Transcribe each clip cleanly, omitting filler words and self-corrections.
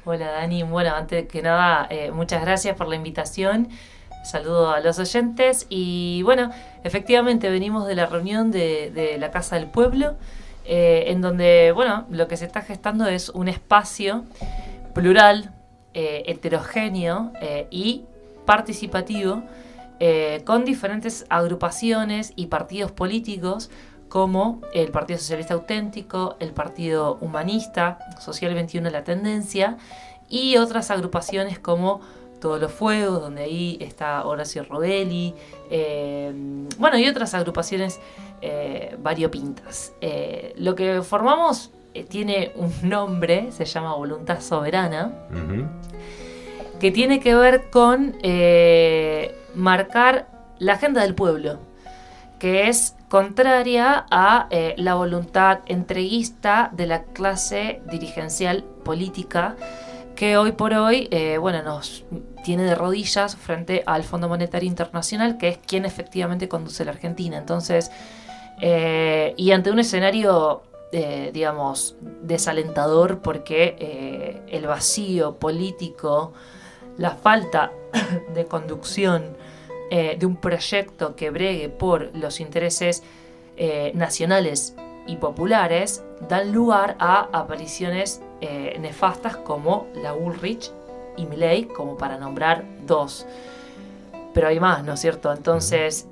Hola Dani, bueno, antes que nada, muchas gracias por la invitación. Saludo a los oyentes y bueno, efectivamente venimos de la reunión de la Casa del Pueblo, en donde, bueno, lo que se está gestando es un espacio plural, heterogéneo y participativo, con diferentes agrupaciones y partidos políticos como el Partido Socialista Auténtico, el Partido Humanista, Social 21 La Tendencia, y otras agrupaciones como Todos los Fuegos, donde ahí está Horacio Rovelli, bueno, y otras agrupaciones variopintas. Lo que formamos tiene un nombre, se llama Voluntad Soberana, que tiene que ver con marcar la agenda del pueblo, que es contraria a la voluntad entreguista de la clase dirigencial política que hoy por hoy bueno, nos tiene de rodillas frente al Fondo Monetario Internacional, que es quien efectivamente conduce la Argentina. Entonces, y ante un escenario, digamos, desalentador, porque el vacío político, la falta de conducción de un proyecto que bregue por los intereses nacionales y populares, dan lugar a apariciones nefastas como la Bullrich y Milei, como para nombrar dos. Pero hay más, ¿no es cierto? Entonces,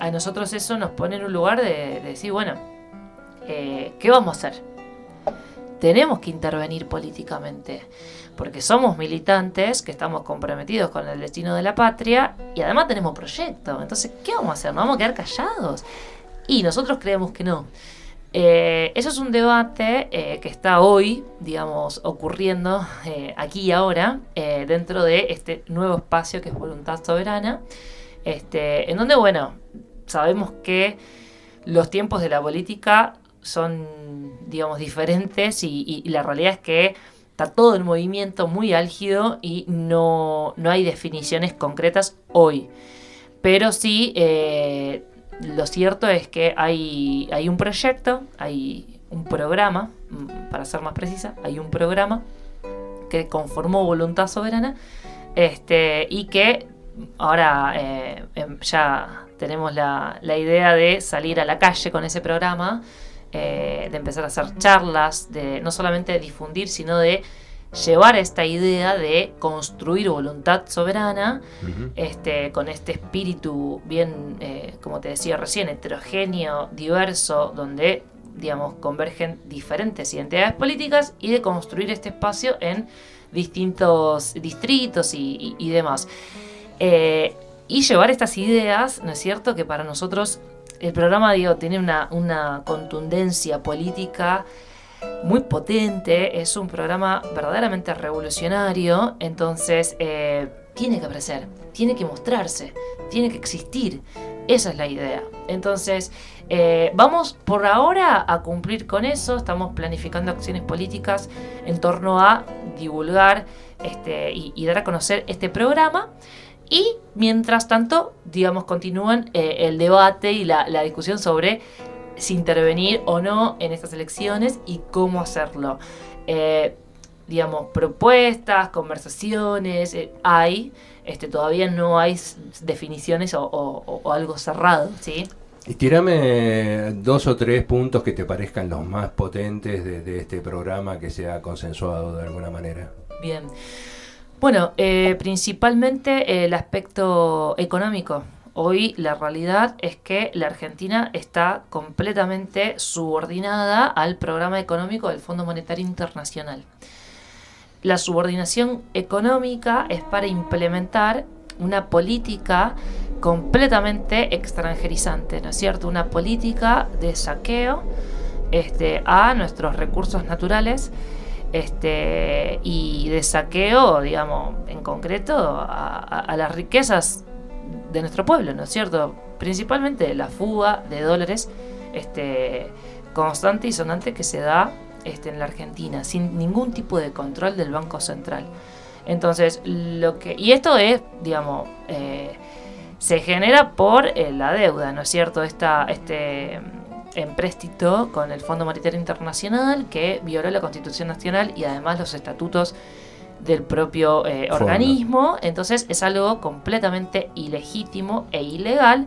a nosotros eso nos pone en un lugar de decir, bueno, ¿qué vamos a hacer? Tenemos que intervenir políticamente, porque somos militantes que estamos comprometidos con el destino de la patria y además tenemos proyecto. Entonces, ¿qué vamos a hacer? ¿Nos vamos a quedar callados? Y nosotros creemos que no. Eso es un debate que está hoy, digamos, ocurriendo aquí y ahora, dentro de este nuevo espacio que es Voluntad Soberana, en donde, bueno, sabemos que los tiempos de la política son, digamos, diferentes y la realidad es que está todo el movimiento muy álgido y no hay definiciones concretas hoy. Pero sí, lo cierto es que hay un proyecto, hay un programa, para ser más precisa, hay un programa que conformó Voluntad Soberana, y que ahora ya tenemos la idea de salir a la calle con ese programa, de empezar a hacer charlas, de no solamente difundir, sino de llevar esta idea de construir voluntad soberana, con este espíritu bien, como te decía recién, heterogéneo, diverso, donde, digamos, convergen diferentes identidades políticas, y de construir este espacio en distintos distritos y demás. Y llevar estas ideas, ¿no es cierto?, que para nosotros el programa, digo, tiene una contundencia política muy potente, es un programa verdaderamente revolucionario. Entonces tiene que aparecer, tiene que mostrarse, tiene que existir. Esa es la idea. Entonces vamos por ahora a cumplir con eso. Estamos planificando acciones políticas en torno a divulgar y dar a conocer este programa. Y mientras tanto, digamos, continúan el debate y la discusión sobre si intervenir o no en estas elecciones y cómo hacerlo. Digamos, propuestas, conversaciones, hay, todavía no hay definiciones o algo cerrado, ¿sí? Y tírame 2 o 3 puntos que te parezcan los más potentes de este programa que se ha consensuado de alguna manera. Bien. Bueno, principalmente el aspecto económico. Hoy la realidad es que la Argentina está completamente subordinada al programa económico del Fondo Monetario Internacional. La subordinación económica es para implementar una política completamente extranjerizante, ¿no es cierto? Una política de saqueo a nuestros recursos naturales, y de saqueo, digamos, en concreto a las riquezas de nuestro pueblo, ¿no es cierto? Principalmente la fuga de dólares constante y sonante que se da en la Argentina, sin ningún tipo de control del Banco Central. Entonces, y esto es, digamos, se genera por la deuda, ¿no es cierto? empréstito con el Fondo Monetario Internacional que violó la Constitución Nacional y además los estatutos del propio organismo. Entonces es algo completamente ilegítimo e ilegal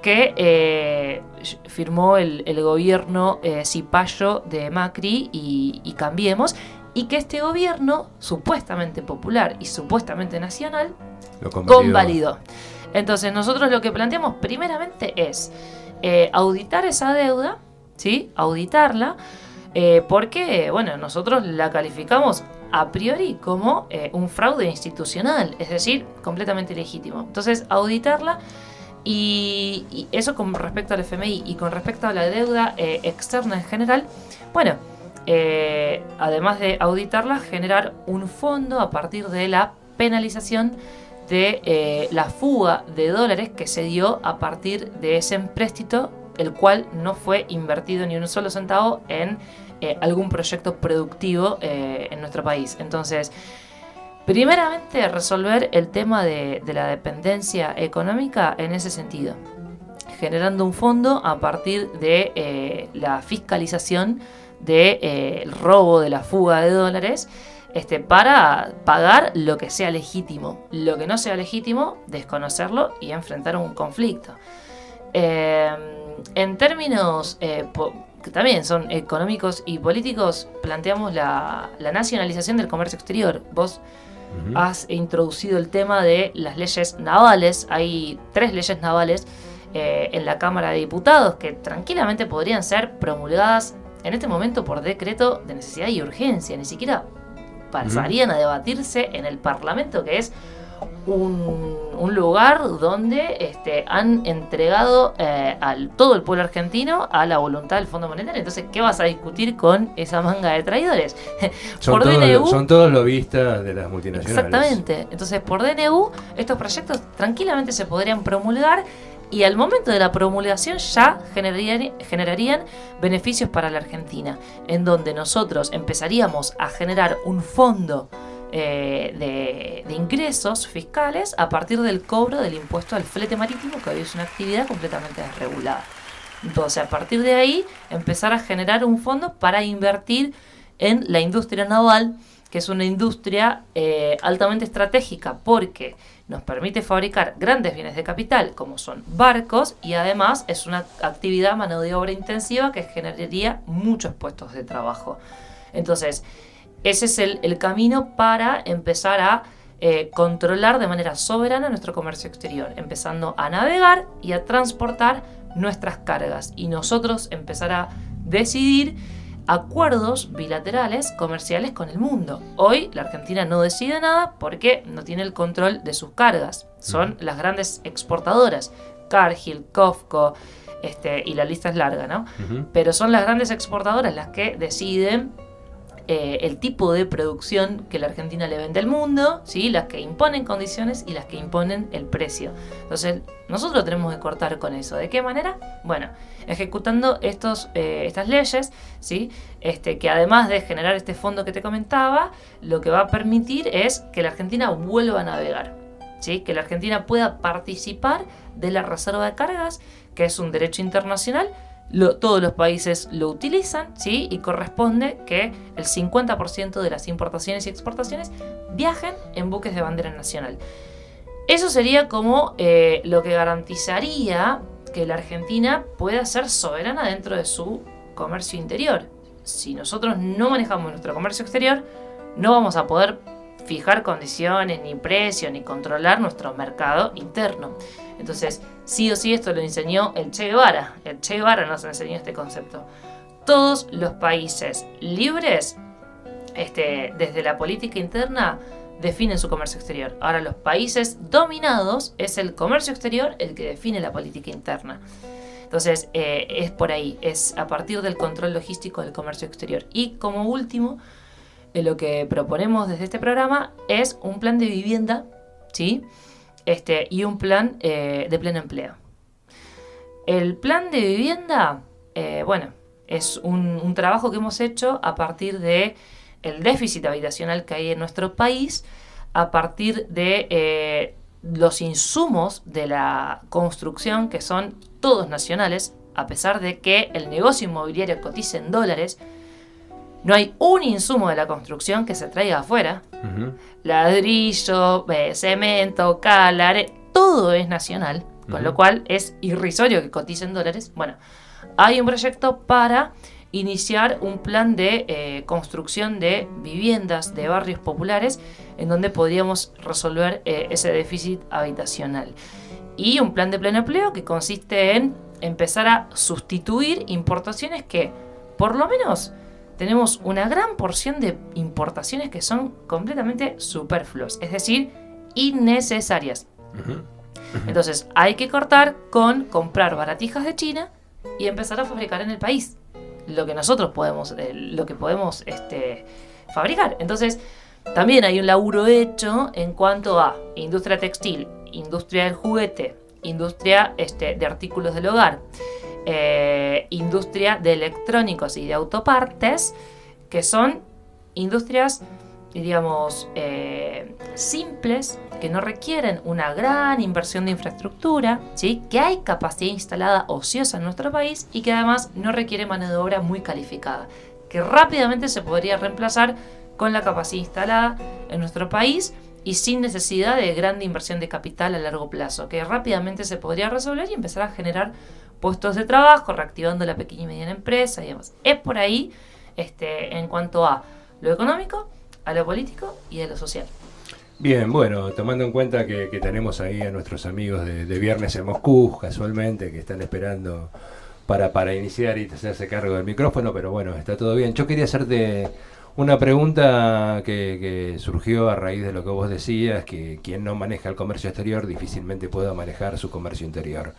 que firmó el gobierno cipayo de Macri y Cambiemos, y que este gobierno, supuestamente popular y supuestamente nacional, lo convalidó. Entonces nosotros lo que planteamos primeramente es auditar esa deuda, ¿sí? Auditarla, porque bueno, nosotros la calificamos a priori como un fraude institucional, es decir, completamente ilegítimo. Entonces, auditarla y eso con respecto al FMI y con respecto a la deuda externa en general, bueno, además de auditarla, generar un fondo a partir de la penalización de la fuga de dólares que se dio a partir de ese empréstito, el cual no fue invertido ni un solo centavo en algún proyecto productivo en nuestro país. Entonces, primeramente resolver el tema de la dependencia económica en ese sentido, generando un fondo a partir de la fiscalización del robo, de la fuga de dólares, para pagar lo que sea legítimo. Lo que no sea legítimo, desconocerlo y enfrentar un conflicto. En términos que también son económicos y políticos, planteamos la nacionalización del comercio exterior. Vos has introducido el tema de las leyes navales. Hay 3 leyes navales en la Cámara de Diputados que tranquilamente podrían ser promulgadas en este momento por decreto de necesidad y urgencia. Ni siquiera pasarían a debatirse en el Parlamento, que es un lugar donde han entregado todo el pueblo argentino a la voluntad del Fondo Monetario. Entonces, ¿qué vas a discutir con esa manga de traidores? Son todos lobistas de las multinacionales. Exactamente. Entonces, por DNU, estos proyectos tranquilamente se podrían promulgar y al momento de la promulgación ya generarían beneficios para la Argentina, en donde nosotros empezaríamos a generar un fondo de ingresos fiscales a partir del cobro del impuesto al flete marítimo, que hoy es una actividad completamente desregulada. Entonces, a partir de ahí, empezar a generar un fondo para invertir en la industria naval, que es una industria altamente estratégica porque nos permite fabricar grandes bienes de capital, como son barcos, y además es una actividad mano de obra intensiva que generaría muchos puestos de trabajo. Entonces, ese es el camino para empezar a controlar de manera soberana nuestro comercio exterior, empezando a navegar y a transportar nuestras cargas, y nosotros empezar a decidir acuerdos bilaterales comerciales con el mundo. Hoy la Argentina no decide nada porque no tiene el control de sus cargas. Son las grandes exportadoras, Cargill, COFCO, y la lista es larga, ¿no? Pero son las grandes exportadoras las que deciden el tipo de producción que la Argentina le vende al mundo, ¿sí? Las que imponen condiciones y las que imponen el precio. Entonces, nosotros tenemos que cortar con eso. ¿De qué manera? Bueno, ejecutando estas leyes, ¿sí? Que además de generar este fondo que te comentaba, lo que va a permitir es que la Argentina vuelva a navegar, ¿sí? Que la Argentina pueda participar de la reserva de cargas, que es un derecho internacional. Todos los países lo utilizan, ¿sí? Y corresponde que el 50% de las importaciones y exportaciones viajen en buques de bandera nacional. Eso sería como lo que garantizaría que la Argentina pueda ser soberana dentro de su comercio interior. Si nosotros no manejamos nuestro comercio exterior, no vamos a poder fijar condiciones, ni precios, ni controlar nuestro mercado interno. Entonces, sí o sí, esto lo enseñó el Che Guevara. El Che Guevara nos enseñó este concepto. Todos los países libres, desde la política interna, definen su comercio exterior. Ahora, los países dominados, es el comercio exterior el que define la política interna. Entonces, es por ahí, es a partir del control logístico del comercio exterior. Y como último, lo que proponemos desde este programa es un plan de vivienda, ¿sí? Y un plan de pleno empleo. El plan de vivienda, es un trabajo que hemos hecho a partir de el déficit habitacional que hay en nuestro país, a partir de los insumos de la construcción, que son todos nacionales, a pesar de que el negocio inmobiliario cotiza en dólares, no hay un insumo de la construcción que se traiga afuera. Ladrillo, cemento, cal, todo es nacional, con lo cual es irrisorio que cotice en dólares. Bueno, hay un proyecto para iniciar un plan de construcción de viviendas de barrios populares en donde podríamos resolver ese déficit habitacional. Y un plan de pleno empleo que consiste en empezar a sustituir importaciones que, por lo menos, tenemos una gran porción de importaciones que son completamente superfluas, es decir, innecesarias. Entonces, hay que cortar con comprar baratijas de China y empezar a fabricar en el país lo que nosotros podemos, fabricar. Entonces, también hay un laburo hecho en cuanto a industria textil, industria del juguete, industria de artículos del hogar, industria de electrónicos y de autopartes, que son industrias, digamos, simples, que no requieren una gran inversión de infraestructura, ¿sí? Que hay capacidad instalada ociosa en nuestro país y que además no requiere mano de obra muy calificada, que rápidamente se podría reemplazar con la capacidad instalada en nuestro país y sin necesidad de gran inversión de capital a largo plazo, que rápidamente se podría resolver y empezar a generar puestos de trabajo, reactivando la pequeña y mediana empresa y demás. Es por ahí en cuanto a lo económico, a lo político y a lo social. Bien, bueno, tomando en cuenta que tenemos ahí a nuestros amigos de Viernes en Moscú, casualmente, que están esperando para iniciar y hacerse cargo del micrófono, pero bueno, está todo bien. Yo quería hacerte una pregunta que surgió a raíz de lo que vos decías, que quien no maneja el comercio exterior difícilmente pueda manejar su comercio interior.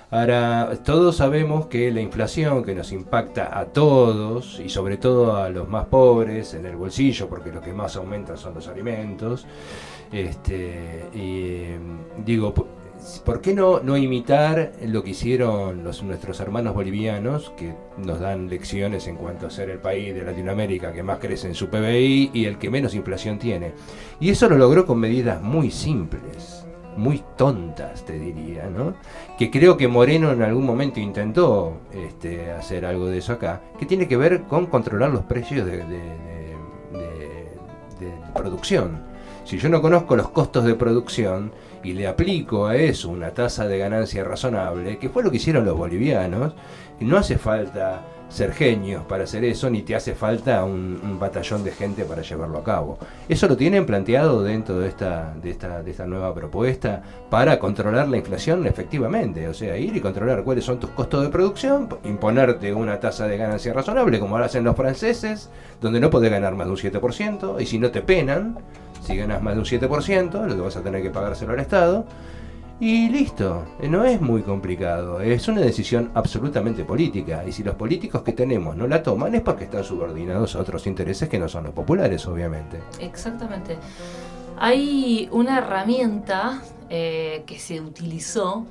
Ahora, todos sabemos que la inflación que nos impacta a todos y sobre todo a los más pobres en el bolsillo, porque lo que más aumenta son los alimentos, digo, ¿por qué no imitar lo que hicieron nuestros hermanos bolivianos, que nos dan lecciones en cuanto a ser el país de Latinoamérica que más crece en su PBI y el que menos inflación tiene? Y eso lo logró con medidas muy simples, muy tontas, te diría, ¿no? Que creo que Moreno en algún momento intentó hacer algo de eso acá, que tiene que ver con controlar los precios de producción. Si yo no conozco los costos de producción y le aplico a eso una tasa de ganancia razonable, que fue lo que hicieron los bolivianos, no hace falta ser genios para hacer eso, ni te hace falta un batallón de gente para llevarlo a cabo. Eso lo tienen planteado dentro de esta nueva propuesta para controlar la inflación efectivamente, o sea, ir y controlar cuáles son tus costos de producción, imponerte una tasa de ganancia razonable, como ahora hacen los franceses, donde no podés ganar más de un 7%, y si no te penan, si ganas más de un 7%, lo que vas a tener que pagárselo al Estado. Y listo, no es muy complicado, es una decisión absolutamente política, y si los políticos que tenemos no la toman es porque están subordinados a otros intereses que no son los populares, obviamente. Exactamente. Hay una herramienta que se utilizó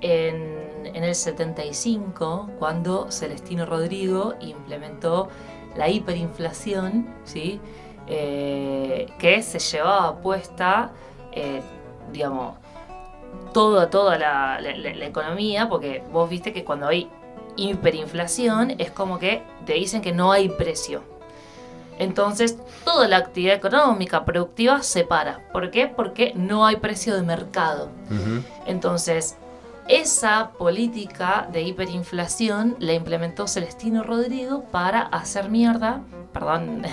en el 75, cuando Celestino Rodrigo implementó la hiperinflación, ¿sí? Que se llevaba puesta, digamos, toda la economía, porque vos viste que cuando hay hiperinflación es como que te dicen que no hay precio. Entonces toda la actividad económica productiva se para. ¿Por qué? Porque no hay precio de mercado. Entonces esa política de hiperinflación la implementó Celestino Rodrigo para hacer mierda, perdón,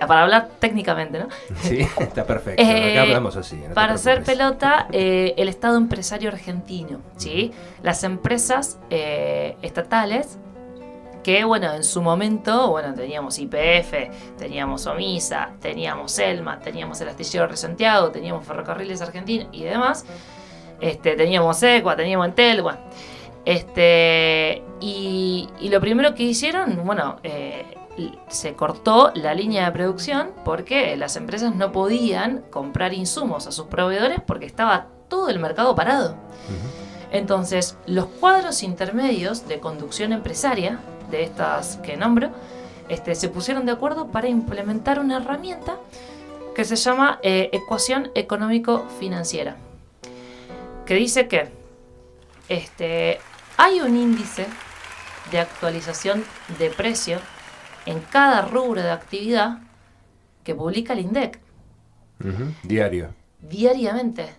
para hablar técnicamente, ¿no? Sí, está perfecto. Acá hablamos así. No para hacer pelota el Estado empresario argentino, ¿sí? Las empresas estatales que, bueno, en su momento, bueno, teníamos YPF, teníamos OMISA, teníamos ELMA, teníamos el Astillero de Santiago, teníamos Ferrocarriles Argentinos y demás, teníamos ECUA, teníamos Entel, bueno, y lo primero que hicieron, bueno, se cortó la línea de producción porque las empresas no podían comprar insumos a sus proveedores porque estaba todo el mercado parado. Entonces, los cuadros intermedios de conducción empresaria, de estas que nombro, se pusieron de acuerdo para implementar una herramienta que se llama ecuación económico-financiera, que dice que hay un índice de actualización de precio en cada rubro de actividad que publica el INDEC. Diario. Diariamente.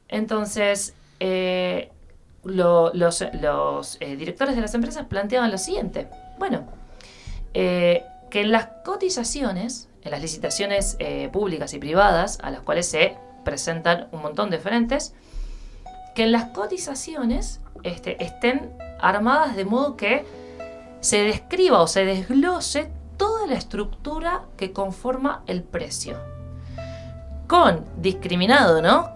Entonces, los directores de las empresas planteaban lo siguiente. Bueno, que en las cotizaciones, en las licitaciones públicas y privadas, a las cuales se presentan un montón de frentes, que en las cotizaciones estén armadas de modo que se describa o se desglose toda la estructura que conforma el precio. Con discriminado, ¿no?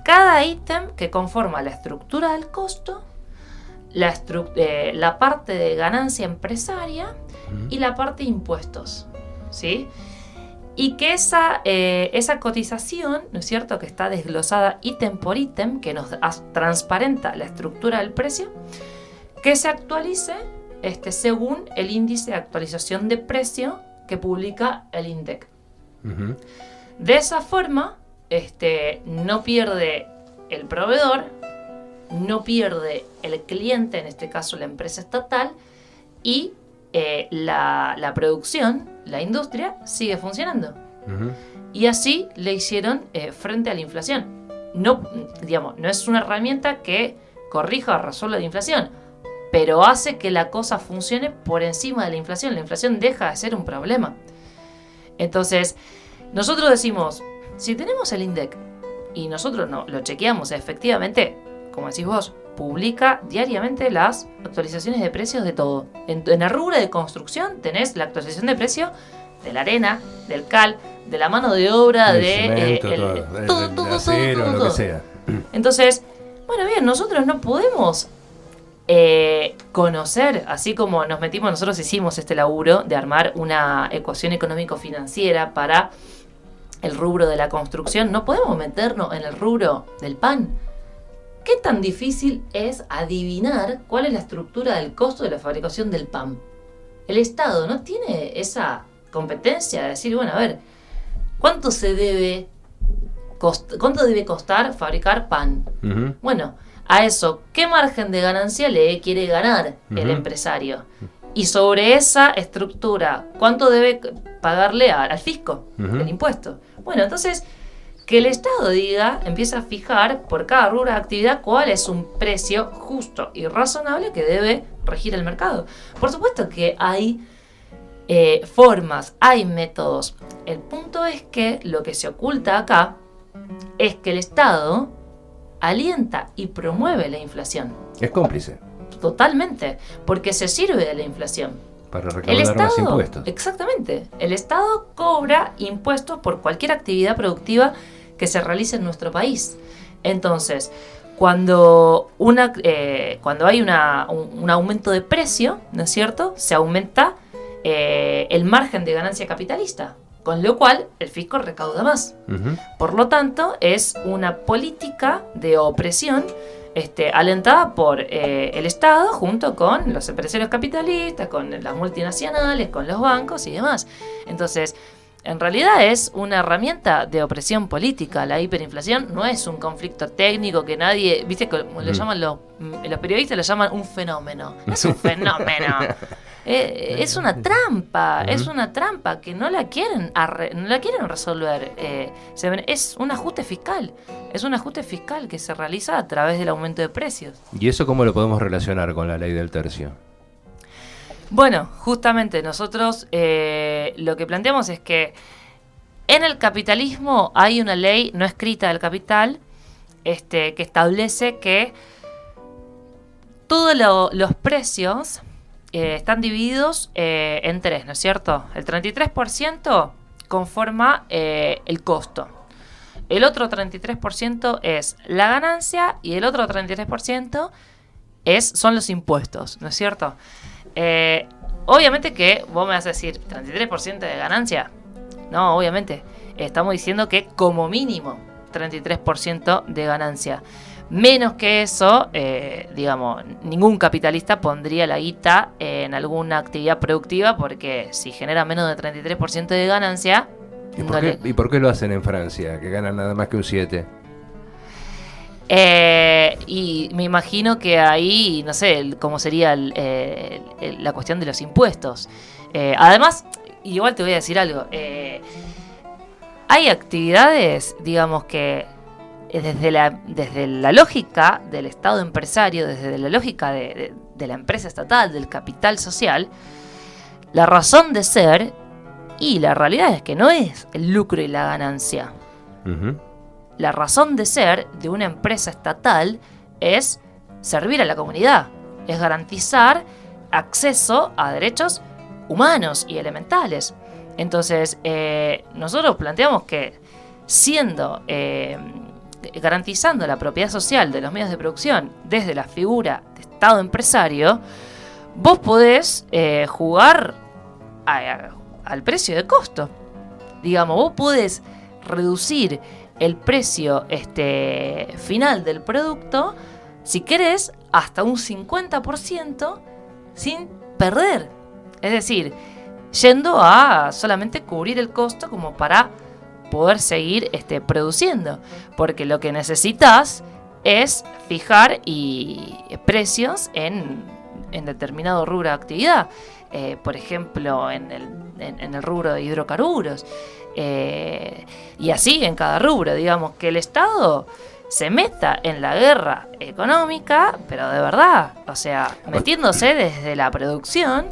Cada ítem que conforma la estructura del costo, la parte de ganancia empresaria y la parte de impuestos, ¿sí? Y que esa cotización, ¿no es cierto?, que está desglosada ítem por ítem, que nos transparenta la estructura del precio, que se actualice según el índice de actualización de precio que publica el INDEC. De esa forma, no pierde el proveedor, no pierde el cliente, en este caso la empresa estatal, y la producción, la industria, sigue funcionando. Y así le hicieron frente a la inflación. No es una herramienta que corrija o resuelva la inflación, pero hace que la cosa funcione por encima de la inflación. La inflación deja de ser un problema. Entonces, nosotros decimos, si tenemos el INDEC y nosotros lo chequeamos, efectivamente, como decís vos, publica diariamente las actualizaciones de precios de todo. En el rubro de construcción tenés la actualización de precio de la arena, del cal, de la mano de obra, de todo, acero, lo que sea. Entonces, bueno, bien, nosotros no podemos conocer, así como nosotros hicimos este laburo de armar una ecuación económico-financiera para el rubro de la construcción, no podemos meternos en el rubro del pan. ¿Qué tan difícil es adivinar cuál es la estructura del costo de la fabricación del pan? El Estado no tiene esa competencia de decir, bueno, a ver, ¿cuánto debe costar fabricar pan? Bueno, a eso, ¿qué margen de ganancia le quiere ganar el empresario? Y sobre esa estructura, ¿cuánto debe pagarle al fisco el impuesto? Bueno, entonces, que el Estado empieza a fijar por cada rubro de actividad cuál es un precio justo y razonable que debe regir el mercado. Por supuesto que hay formas, hay métodos. El punto es que lo que se oculta acá es que el Estado alienta y promueve la inflación. Es cómplice. Totalmente, porque se sirve de la inflación. Para recaudar más impuestos. Exactamente. El Estado cobra impuestos por cualquier actividad productiva que se realice en nuestro país. Entonces, cuando hay un aumento de precio, ¿no es cierto?, se aumenta el margen de ganancia capitalista, con lo cual el fisco recauda más. Por lo tanto, es una política de opresión alentada por el Estado junto con los empresarios capitalistas, con las multinacionales, con los bancos y demás. Entonces, en realidad es una herramienta de opresión política. La hiperinflación no es un conflicto técnico que nadie, viste, como lo llaman los periodistas, lo llaman un fenómeno. No es un fenómeno. Es una trampa, es una trampa que no la quieren resolver. Es un ajuste fiscal, que se realiza a través del aumento de precios. ¿Y eso cómo lo podemos relacionar con la ley del tercio? Bueno, justamente nosotros lo que planteamos es que en el capitalismo hay una ley no escrita del capital que establece que todos los precios están divididos en tres, ¿no es cierto? El 33% conforma el costo. El otro 33% es la ganancia y el otro 33% son los impuestos, ¿no es cierto? Obviamente que vos me vas a decir 33% de ganancia. No, obviamente. Estamos diciendo que como mínimo 33% de ganancia. Menos que eso, ningún capitalista pondría la guita en alguna actividad productiva, porque si genera menos de 33% de ganancia... ¿Y por qué lo hacen en Francia, que ganan nada más que un 7%? Y me imagino que ahí, no sé, cómo sería la cuestión de los impuestos. Además, igual te voy a decir algo. Hay actividades, digamos, que desde la lógica del Estado empresario, desde la lógica de la empresa estatal, del capital social, la razón de ser y la realidad es que no es el lucro y la ganancia. Uh-huh. La razón de ser de una empresa estatal es servir a la comunidad, es garantizar acceso a derechos humanos y elementales. Entonces, nosotros planteamos que garantizando la propiedad social de los medios de producción desde la figura de Estado empresario, vos podés jugar al precio de costo. Digamos, vos podés reducir el precio final del producto, si querés, hasta un 50% sin perder. Es decir, yendo a solamente cubrir el costo como para poder seguir produciendo. Porque lo que necesitas es fijar precios en determinado rubro de actividad. Por ejemplo, en el rubro de hidrocarburos. Y así en cada rubro, digamos, que el Estado se meta en la guerra económica, pero de verdad, o sea, metiéndose desde la producción,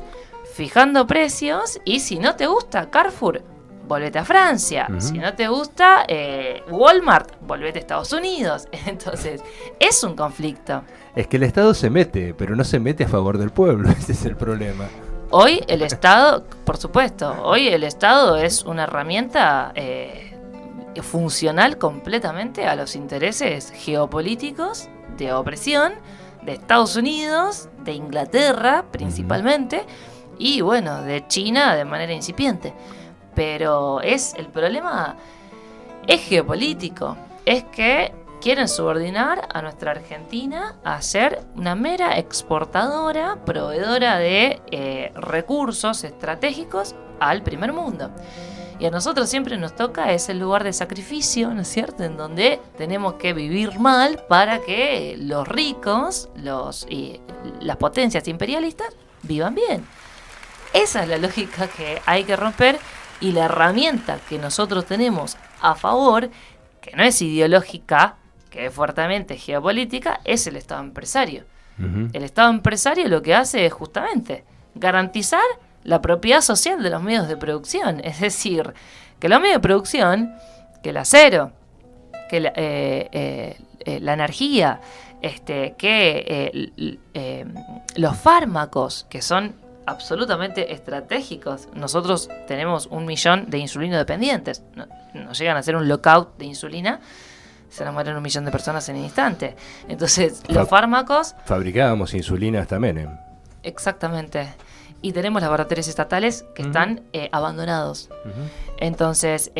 fijando precios, y si no te gusta Carrefour, volvete a Francia. Uh-huh. Si no te gusta Walmart, volvete a Estados Unidos. Entonces, es un conflicto. Es que el Estado se mete, pero no se mete a favor del pueblo, ese es el problema. Hoy el Estado, por supuesto, hoy el Estado es una herramienta funcional completamente a los intereses geopolíticos de opresión de Estados Unidos, de Inglaterra principalmente, y bueno, de China de manera incipiente. Pero el problema es geopolítico, es que quieren subordinar a nuestra Argentina a ser una mera exportadora, proveedora de recursos estratégicos al primer mundo. Y a nosotros siempre nos toca ese lugar de sacrificio, ¿no es cierto?, en donde tenemos que vivir mal para que los ricos, las potencias imperialistas, vivan bien. Esa es la lógica que hay que romper, y la herramienta que nosotros tenemos a favor, que no es ideológica, que es fuertemente geopolítica, es el Estado empresario. Uh-huh. El Estado empresario lo que hace es justamente garantizar la propiedad social de los medios de producción. Es decir, que los medios de producción, que el acero, que la energía, los fármacos, que son absolutamente estratégicos. Nosotros tenemos 1 millón de insulino dependientes. Nos llegan a hacer un lockout de insulina, se nos mueren 1 millón de personas en el instante. Entonces, los fármacos... Fabricábamos insulina hasta Menem. Exactamente. Y tenemos laboratorios estatales que están abandonados. Uh-huh. Entonces,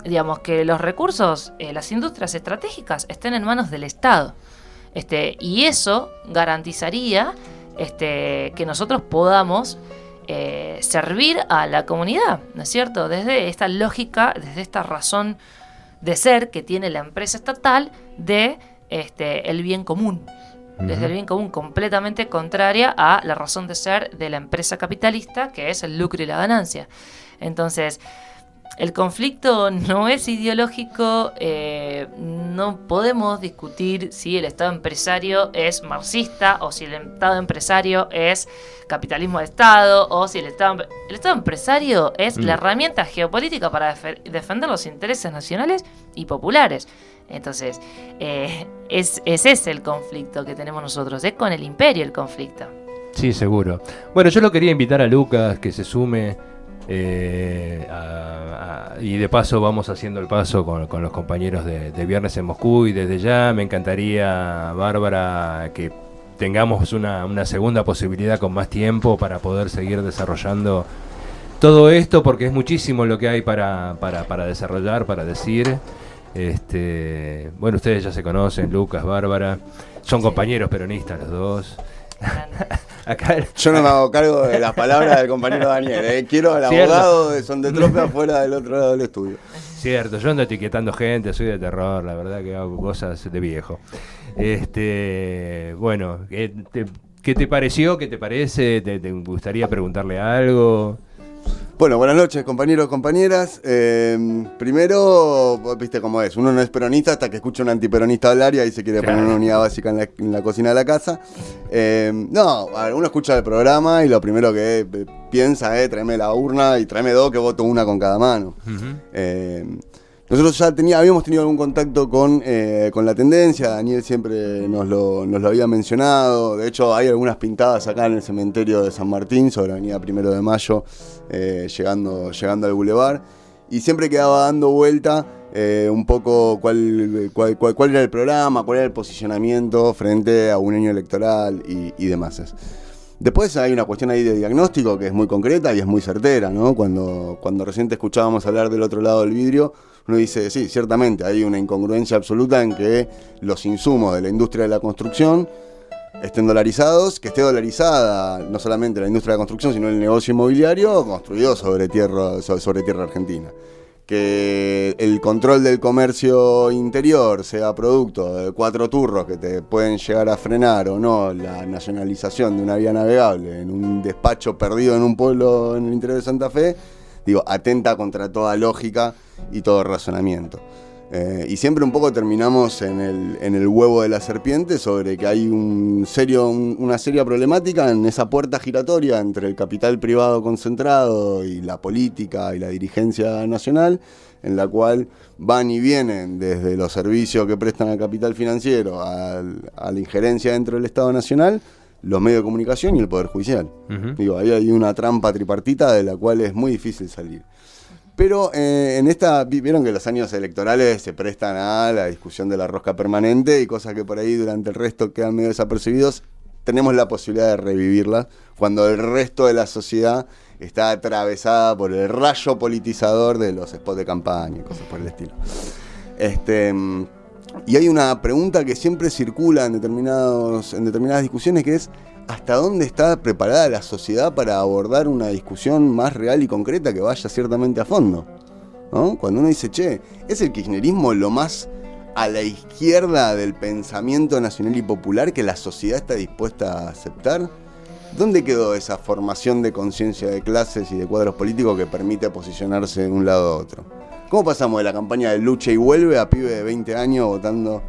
digamos que los recursos, las industrias estratégicas estén en manos del Estado. Y eso garantizaría que nosotros podamos servir a la comunidad, ¿no es cierto? Desde esta lógica, desde esta razón de ser que tiene la empresa estatal de el bien común. Desde el bien común, completamente contraria a la razón de ser de la empresa capitalista, que es el lucro y la ganancia. Entonces, el conflicto no es ideológico, no podemos discutir si el Estado empresario es marxista o si el Estado empresario es capitalismo de Estado o si el Estado empresario es la herramienta geopolítica para defender los intereses nacionales y populares. Entonces, es ese el conflicto que tenemos nosotros, es con el imperio el conflicto. Sí, seguro. Bueno, yo lo quería invitar a Lucas que se sume. Y de paso vamos haciendo el paso con los compañeros de Viernes en Moscú, y desde ya me encantaría, Bárbara, que tengamos una segunda posibilidad con más tiempo para poder seguir desarrollando todo esto, porque es muchísimo lo que hay para desarrollar, para decir. Bueno, ustedes ya se conocen, Lucas, Bárbara, son compañeros peronistas los dos. Acá... Yo no me hago cargo de las palabras del compañero Daniel. Quiero al abogado de Sondetrope afuera del otro lado del estudio. Cierto, yo ando etiquetando gente, soy de terror, la verdad que hago cosas de viejo. Bueno, ¿qué te pareció? ¿Qué te parece? ¿Te gustaría preguntarle algo? Bueno, buenas noches, compañeros, compañeras. Primero, viste cómo es, uno no es peronista hasta que escucha un antiperonista hablar y ahí se quiere poner una unidad básica en la cocina de la casa. No, uno escucha el programa y lo primero que piensa es tráeme la urna y tráeme dos que voto una con cada mano. Uh-huh. Nosotros ya habíamos tenido algún contacto con la tendencia, Daniel siempre nos lo había mencionado, de hecho hay algunas pintadas acá en el cementerio de San Martín, sobre Avenida 1 de Mayo, llegando al Boulevard, y siempre quedaba dando vuelta un poco cuál era el programa, cuál era el posicionamiento frente a un año electoral y demás. Después hay una cuestión ahí de diagnóstico que es muy concreta y es muy certera, ¿no? Cuando recién te escuchábamos hablar del otro lado del vidrio, uno dice, sí, ciertamente hay una incongruencia absoluta en que los insumos de la industria de la construcción estén dolarizados, que esté dolarizada no solamente la industria de la construcción, sino el negocio inmobiliario construido sobre tierra argentina. Que el control del comercio interior sea producto de 4 turros que te pueden llegar a frenar o no la nacionalización de una vía navegable en un despacho perdido en un pueblo en el interior de Santa Fe, atenta contra toda lógica y todo razonamiento. Y siempre un poco terminamos en el huevo de la serpiente sobre que hay una seria problemática en esa puerta giratoria entre el capital privado concentrado y la política y la dirigencia nacional, en la cual van y vienen desde los servicios que prestan al capital financiero a la injerencia dentro del Estado Nacional, los medios de comunicación y el Poder Judicial. Uh-huh. Ahí hay una trampa tripartita de la cual es muy difícil salir. Pero vieron que los años electorales se prestan a la discusión de la rosca permanente y cosas que por ahí durante el resto quedan medio desapercibidos, tenemos la posibilidad de revivirlas cuando el resto de la sociedad está atravesada por el rayo politizador de los spots de campaña y cosas por el estilo. Y hay una pregunta que siempre circula en determinadas discusiones, que es ¿hasta dónde está preparada la sociedad para abordar una discusión más real y concreta que vaya ciertamente a fondo? ¿No? Cuando uno dice, che, ¿es el kirchnerismo lo más a la izquierda del pensamiento nacional y popular que la sociedad está dispuesta a aceptar? ¿Dónde quedó esa formación de conciencia de clases y de cuadros políticos que permite posicionarse de un lado a otro? ¿Cómo pasamos de la campaña de lucha y vuelve a pibe de 20 años votando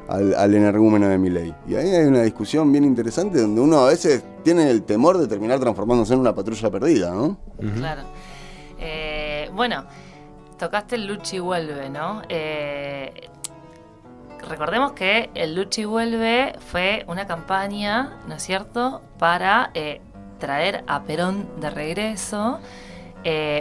al energúmeno de Milei? Y ahí hay una discusión bien interesante donde uno a veces tiene el temor de terminar transformándose en una patrulla perdida, ¿no? Uh-huh. Claro. Bueno, tocaste el lucha y vuelve, ¿no? Recordemos que el lucha y vuelve fue una campaña, ¿no es cierto?, para traer a Perón de regreso,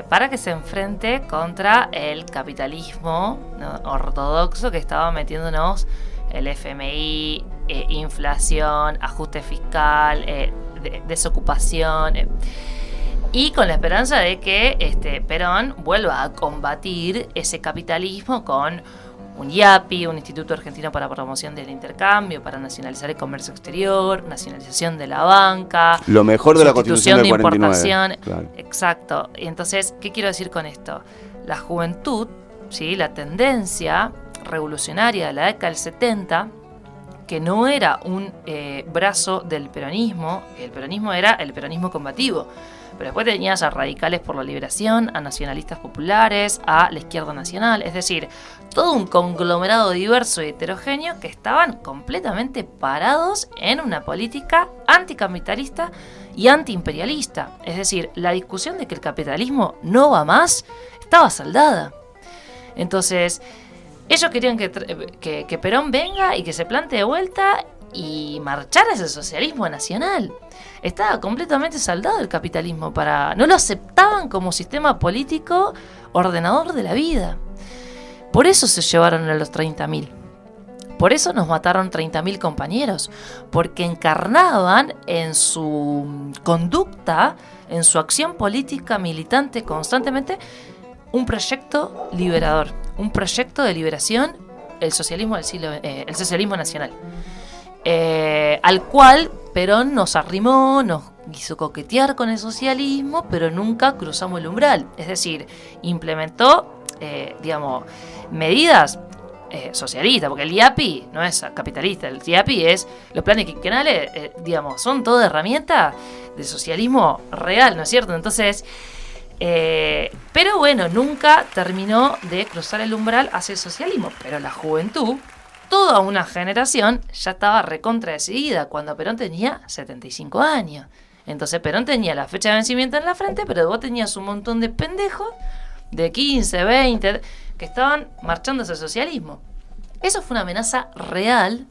para que se enfrente contra el capitalismo, ¿no?, ortodoxo que estaba metiéndonos el FMI, inflación, ajuste fiscal, desocupación, y con la esperanza de que Perón vuelva a combatir ese capitalismo con un IAPI, un Instituto Argentino para Promoción del Intercambio, para nacionalizar el comercio exterior, nacionalización de la banca, lo mejor de la Constitución del 49. Importación. Claro. Exacto. Y entonces, ¿qué quiero decir con esto? La juventud, ¿sí?, la tendencia revolucionaria de la década del 70, que no era un brazo del peronismo, el peronismo era el peronismo combativo, pero después tenías a radicales por la liberación, a nacionalistas populares, a la izquierda nacional, es decir, todo un conglomerado diverso y heterogéneo que estaban completamente parados en una política anticapitalista y antiimperialista. Es decir, la discusión de que el capitalismo no va más estaba saldada. Entonces, ellos querían que Perón venga y que se plante de vuelta y marchar ese socialismo nacional. Estaba completamente saldado el capitalismo, no lo aceptaban como sistema político ordenador de la vida. Por eso se llevaron a los 30.000. Por eso nos mataron 30.000 compañeros, porque encarnaban en su conducta, en su acción política militante constantemente, un proyecto liberador, un proyecto de liberación, el socialismo nacional, al cual Perón nos arrimó, nos quiso coquetear con el socialismo, pero nunca cruzamos el umbral. Es decir, implementó, medidas socialistas, porque el IAPI no es capitalista, el IAPI es, los planes quinquenales, son toda herramientas de socialismo real, ¿no es cierto? Entonces, pero bueno, nunca terminó de cruzar el umbral hacia el socialismo, pero la juventud, toda una generación, ya estaba recontra decidida cuando Perón tenía 75 años. Entonces Perón tenía la fecha de vencimiento en la frente, pero vos tenías un montón de pendejos de 15, 20, que estaban marchando hacia el socialismo. Eso fue una amenaza real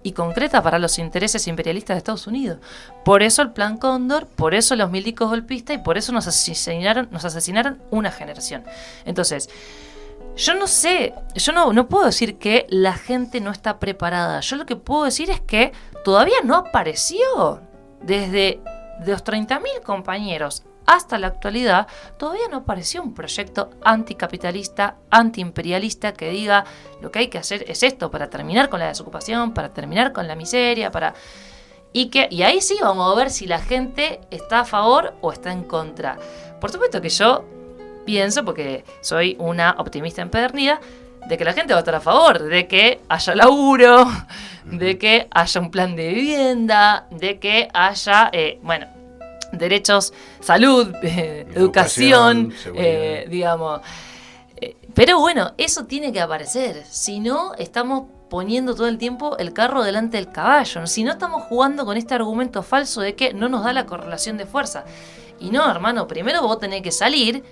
y concreta para los intereses imperialistas de Estados Unidos. Por eso el Plan Cóndor, por eso los milicos golpistas y por eso nos asesinaron una generación. Entonces, yo no sé, yo no puedo decir que la gente no está preparada. Yo lo que puedo decir es que todavía no apareció desde los 30.000 compañeros hasta la actualidad, todavía no apareció un proyecto anticapitalista, antiimperialista que diga lo que hay que hacer es esto para terminar con la desocupación, para terminar con la miseria, y ahí sí vamos a ver si la gente está a favor o está en contra. Por supuesto que yo pienso, porque soy una optimista empedernida, de que la gente va a estar a favor, de que haya laburo, de que haya un plan de vivienda, de que haya, derechos, salud, educación, pero bueno, eso tiene que aparecer. Si no, estamos poniendo todo el tiempo el carro delante del caballo. Si no, estamos jugando con este argumento falso de que no nos da la correlación de fuerza. Y no, hermano, primero vos tenés que salir,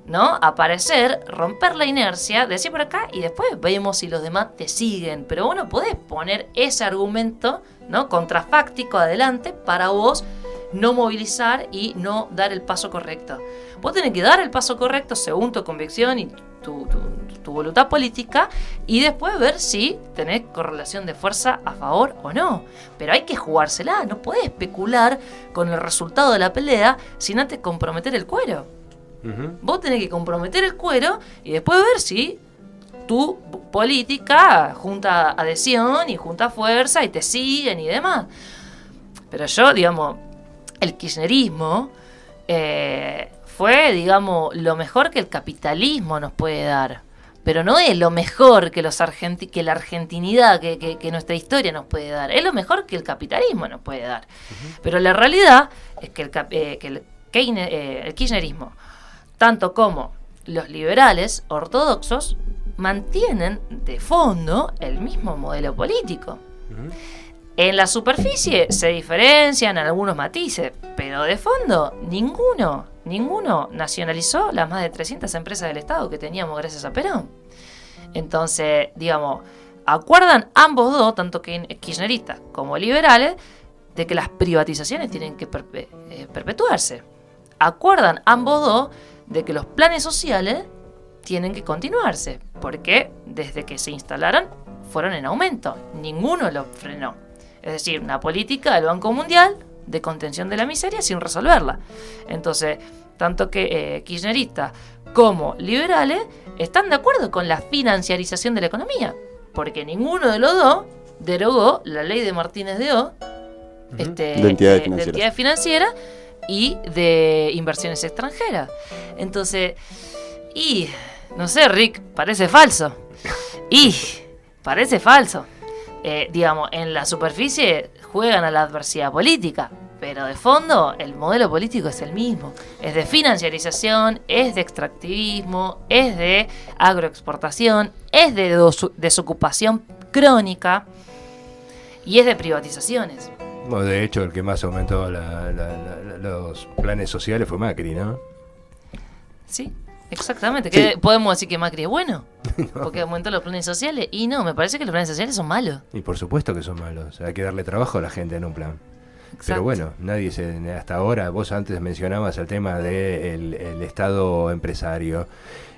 ¿no? Aparecer, romper la inercia, decir por acá y después vemos si los demás te siguen. Pero vos no podés poner ese argumento, ¿no? Contrafáctico adelante para vos no movilizar y no dar el paso correcto. Vos tenés que dar el paso correcto según tu convicción y tu voluntad política y después ver si tenés correlación de fuerza a favor o no. Pero hay que jugársela, no podés especular con el resultado de la pelea sin antes comprometer el cuero. Vos tenés que comprometer el cuero y después ver si tu política junta adhesión y junta fuerza y te siguen y demás. Pero yo, el kirchnerismo fue, lo mejor que el capitalismo nos puede dar. Pero no es lo mejor que que la argentinidad, que nuestra historia nos puede dar. Es lo mejor que el capitalismo nos puede dar. Pero la realidad es que el kirchnerismo, tanto como los liberales ortodoxos, mantienen de fondo el mismo modelo político. En la superficie se diferencian algunos matices, pero de fondo ninguno nacionalizó las más de 300 empresas del Estado que teníamos gracias a Perón. Entonces, acuerdan ambos dos, tanto kirchneristas como liberales, de que las privatizaciones tienen que perpetuarse. Acuerdan ambos dos de que los planes sociales tienen que continuarse, porque desde que se instalaron fueron en aumento, ninguno los frenó. Es decir, una política del Banco Mundial de contención de la miseria sin resolverla. Entonces, tanto que kirchneristas como liberales están de acuerdo con la financiarización de la economía, porque ninguno de los dos derogó la ley de Martínez de O, de entidades financieras y de inversiones extranjeras. Entonces, no sé, Rick, parece falso. Parece falso. En la superficie juegan a la adversidad política, pero de fondo el modelo político es el mismo. Es de financiarización, es de extractivismo, es de agroexportación, es de desocupación crónica y es de privatizaciones. Bueno, de hecho, el que más aumentó los planes sociales fue Macri, ¿no? Sí. Exactamente, ¿qué podemos decir que Macri es bueno? No. Porque aumentó los planes sociales. Y no, me parece que los planes sociales son malos. Y por supuesto que son malos. Hay que darle trabajo a la gente en un plan. Exacto. Pero bueno, hasta ahora, vos antes mencionabas el tema del Estado empresario.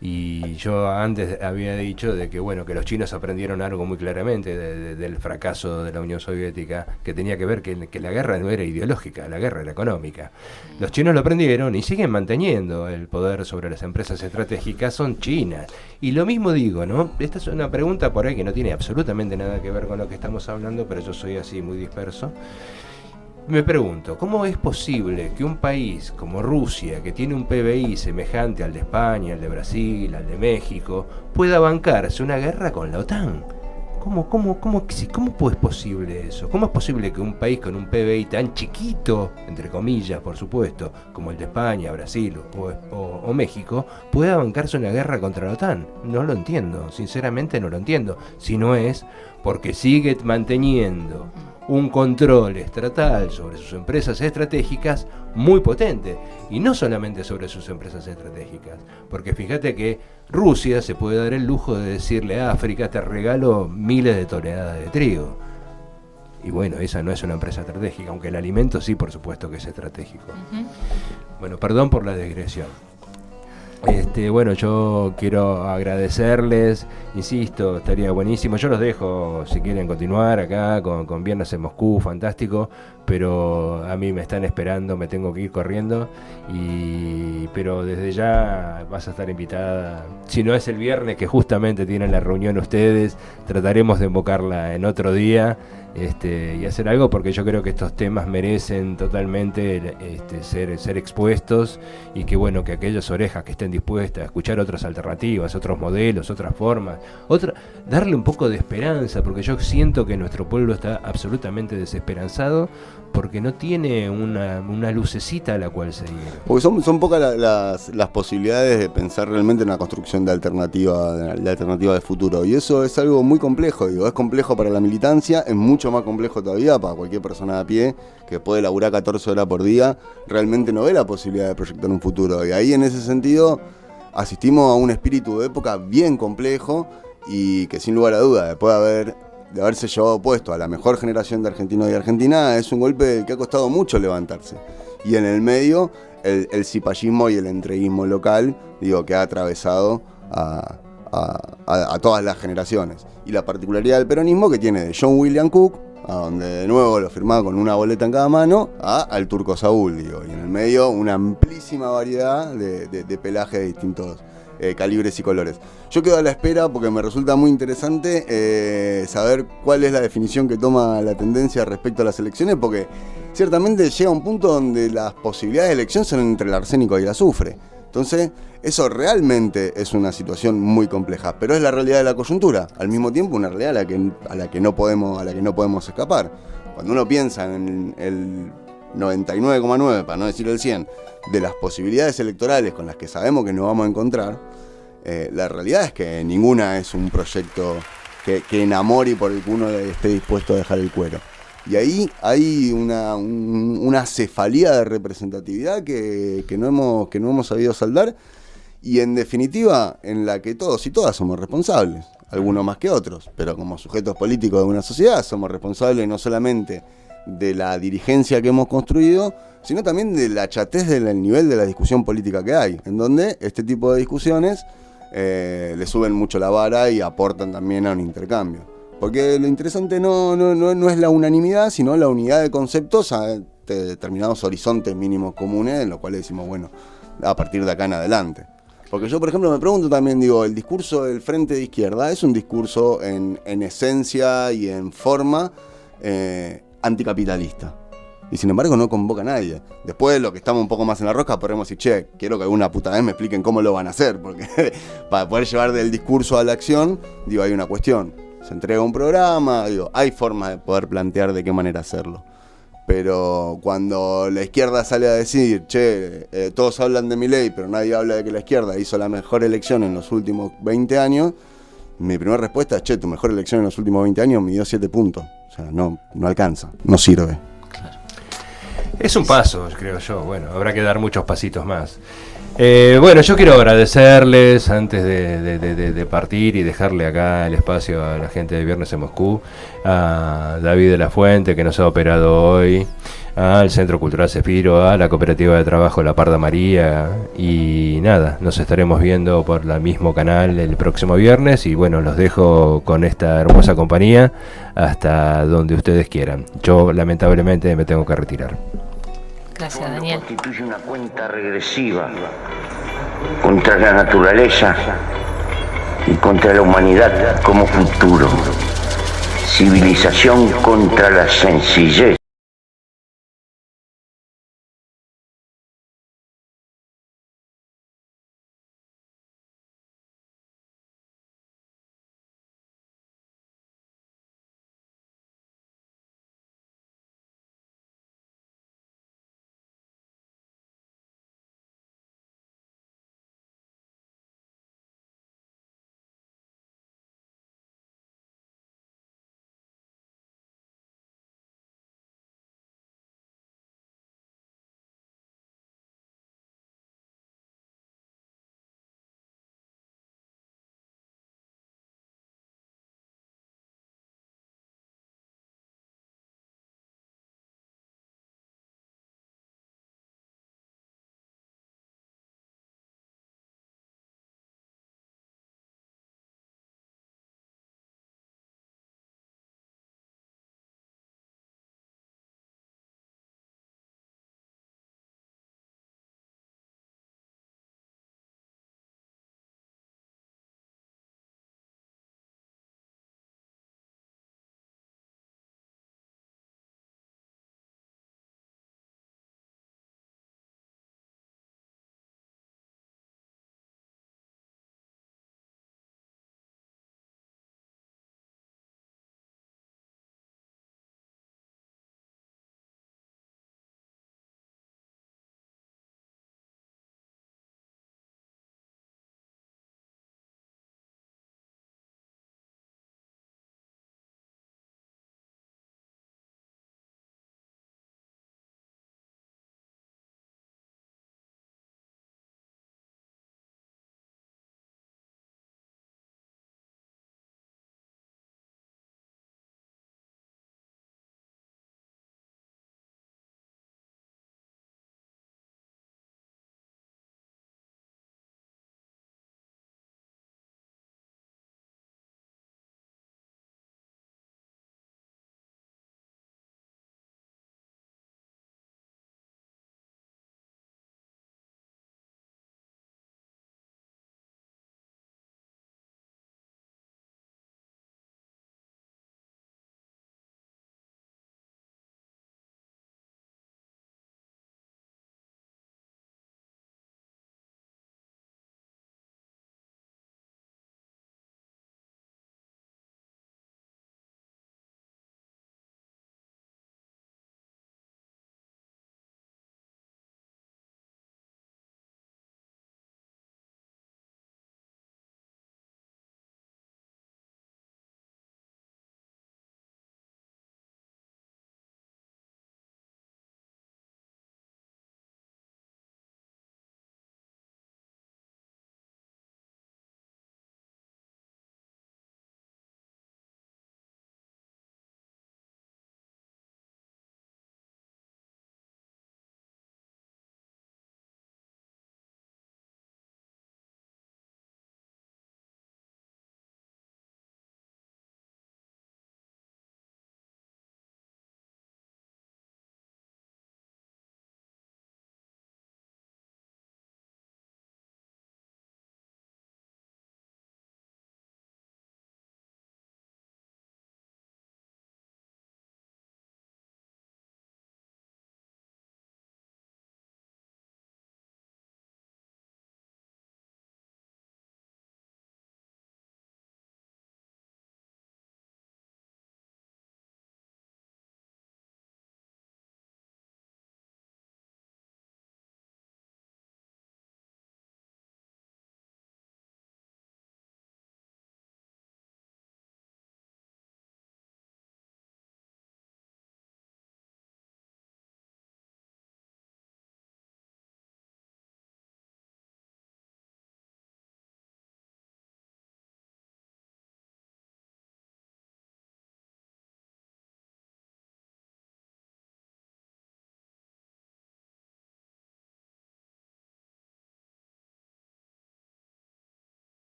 Y yo antes había dicho de que que los chinos aprendieron algo muy claramente del fracaso de la Unión Soviética, que tenía que ver que la guerra no era ideológica, la guerra era económica. Los chinos lo aprendieron y siguen manteniendo el poder sobre las empresas estratégicas, son chinas. Y lo mismo digo, ¿no? Esta es una pregunta por ahí que no tiene absolutamente nada que ver con lo que estamos hablando, pero yo soy así muy disperso. me pregunto, ¿cómo es posible que un país como Rusia, que tiene un PBI semejante al de España, al de Brasil, al de México, pueda bancarse una guerra con la OTAN? ¿Cómo es posible eso? ¿Cómo es posible que un país con un PBI tan chiquito, entre comillas, por supuesto, como el de España, Brasil o México, pueda bancarse una guerra contra la OTAN? No lo entiendo, sinceramente no lo entiendo. Si no es porque sigue manteniendo un control estatal sobre sus empresas estratégicas muy potente, y no solamente sobre sus empresas estratégicas, porque fíjate que Rusia se puede dar el lujo de decirle a África: te regalo miles de toneladas de trigo, y bueno, esa no es una empresa estratégica, aunque el alimento sí, por supuesto que es estratégico. Bueno, perdón por la digresión. Bueno, yo quiero agradecerles, insisto, estaría buenísimo. Yo los dejo si quieren continuar acá con Viernes en Moscú, fantástico, pero a mí me están esperando, me tengo que ir corriendo, pero desde ya vas a estar invitada. Si no es el viernes, que justamente tienen la reunión ustedes, trataremos de invocarla en otro día. Y hacer algo, porque yo creo que estos temas merecen totalmente ser expuestos, y que bueno, que aquellas orejas que estén dispuestas a escuchar otras alternativas, otros modelos, otras formas, darle un poco de esperanza, porque yo siento que nuestro pueblo está absolutamente desesperanzado porque no tiene una lucecita a la cual seguir. Porque son pocas las posibilidades de pensar realmente en una construcción de alternativa de futuro, y eso es algo muy complejo. Es complejo para la militancia, es mucho más complejo todavía para cualquier persona de a pie que puede laburar 14 horas por día, realmente no ve la posibilidad de proyectar un futuro, y ahí en ese sentido asistimos a un espíritu de época bien complejo, y que sin lugar a duda, después de haberse llevado puesto a la mejor generación de argentinos y argentinas, es un golpe que ha costado mucho levantarse, y en el medio el cipallismo y el entreguismo local, que ha atravesado a todas las generaciones, y la particularidad del peronismo que tiene de John William Cook, a donde de nuevo lo firmaba con una boleta en cada mano, al Turco Saúl, y en el medio una amplísima variedad de pelajes de distintos calibres y colores. Yo quedo a la espera porque me resulta muy interesante saber cuál es la definición que toma la tendencia respecto a las elecciones, porque ciertamente llega un punto donde las posibilidades de elección son entre el arsénico y el azufre. Entonces, eso realmente es una situación muy compleja, pero es la realidad de la coyuntura, al mismo tiempo una realidad a la que no podemos escapar. Cuando uno piensa en el 99,9, para no decir el 100, de las posibilidades electorales con las que sabemos que nos vamos a encontrar, la realidad es que ninguna es un proyecto que enamore y por el que uno esté dispuesto a dejar el cuero. Y ahí hay una cefalía de representatividad que no hemos sabido saldar, y en definitiva en la que todos y todas somos responsables, algunos más que otros, pero como sujetos políticos de una sociedad somos responsables no solamente de la dirigencia que hemos construido, sino también de la chatez del nivel de la discusión política que hay, en donde este tipo de discusiones le suben mucho la vara y aportan también a un intercambio. Porque lo interesante no es la unanimidad, sino la unidad de conceptos a determinados horizontes mínimos comunes, en los cuales decimos, bueno, a partir de acá en adelante. Porque yo, por ejemplo, me pregunto también, el discurso del Frente de Izquierda es un discurso en esencia y en forma anticapitalista. Y sin embargo no convoca a nadie. Después, lo que estamos un poco más en la rosca, podemos decir, quiero que alguna puta vez me expliquen cómo lo van a hacer, porque para poder llevar del discurso a la acción, hay una cuestión. Se entrega un programa, hay formas de poder plantear de qué manera hacerlo. Pero cuando la izquierda sale a decir, todos hablan de Milei, pero nadie habla de que la izquierda hizo la mejor elección en los últimos 20 años, mi primera respuesta es, tu mejor elección en los últimos 20 años me dio 7 puntos. O sea, no alcanza, no sirve. Claro. Es un paso, creo yo. Bueno, habrá que dar muchos pasitos más. Bueno, yo quiero agradecerles antes de partir y dejarle acá el espacio a la gente de Viernes en Moscú, a David de la Fuente, que nos ha operado hoy, al Centro Cultural Cefiro, a la Cooperativa de Trabajo La Parda María, y nada, nos estaremos viendo por el mismo canal el próximo viernes, y bueno, los dejo con esta hermosa compañía hasta donde ustedes quieran. Yo lamentablemente me tengo que retirar. Gracias, Daniel. Constituye una cuenta regresiva contra la naturaleza y contra la humanidad como futuro. Civilización contra la sencillez